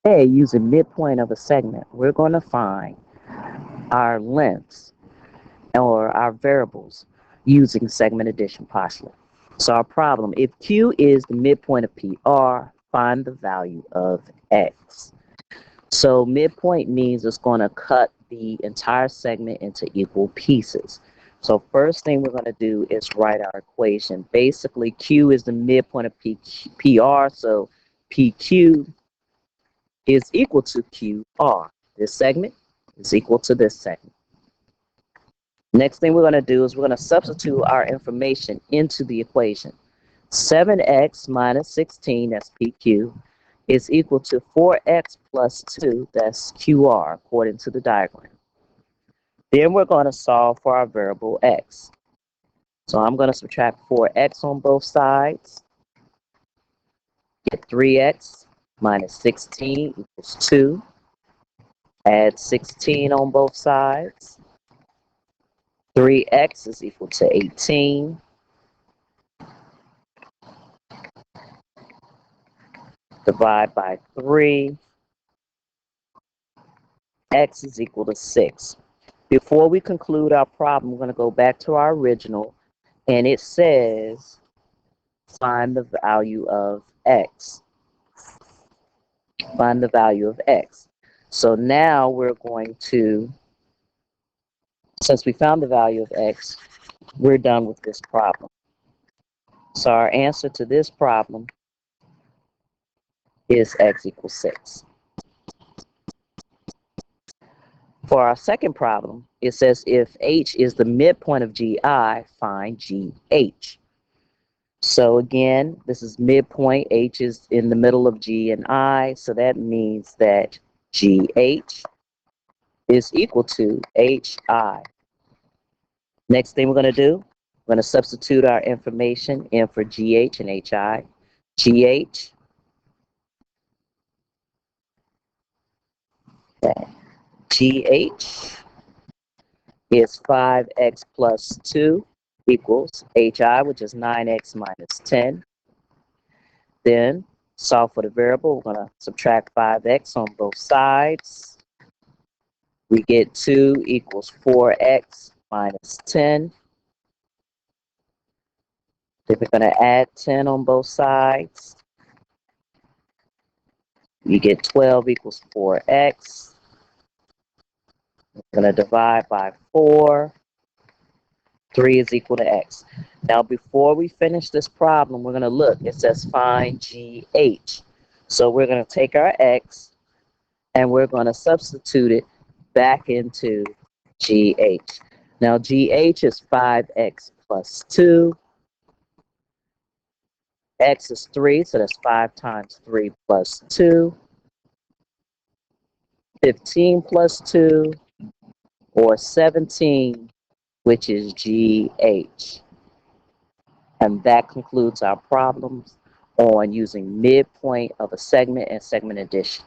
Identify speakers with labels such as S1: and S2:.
S1: A, using midpoint of a segment, we're going to find our lengths or our variables using segment addition postulate. So our problem, if Q is the midpoint of PR, find the value of X. So midpoint means it's going to cut the entire segment into equal pieces. So first thing we're going to do is write our equation. Basically, Q is the midpoint of PR, so PQ is equal to QR. This segment is equal to this segment. Next thing we're going to do is we're going to substitute our information into the equation. 7x minus 16, that's PQ, is equal to 4x plus 2, that's QR, according to the diagram. Then we're going to solve for our variable x. So I'm going to subtract 4x on both sides, get 3x minus 16 equals 2, add 16 on both sides, 3x is equal to 18, divide by 3, x is equal to 6. Before we conclude our problem, we're going to go back to our original, and it says find the value of x. Find the value of x. So now we're going to, since we found the value of x, we're done with this problem. So our answer to this problem is x equals 6. For our second problem, it says if h is the midpoint of gi, find gh. So again, this is midpoint. H is in the middle of G and I. So that means that GH is equal to HI. Next thing we're going to do, we're going to substitute our information in for GH and HI. GH, GH is 5x plus 2 equals HI, which is 9x minus 10. Then solve for the variable. We're going to subtract 5x on both sides. We get 2 equals 4x minus 10. Then we're going to add 10 on both sides. You get 12 equals 4x. We're going to divide by 4. 3 is equal to x. Now, before we finish this problem, we're going to look. It says find GH. So we're going to take our x and we're going to substitute it back into GH. Now, GH is 5x plus 2. X is 3, so that's 5 times 3 plus 2. 15 plus 2, or 17, which is GH. And that concludes our problems on using midpoint of a segment and segment addition.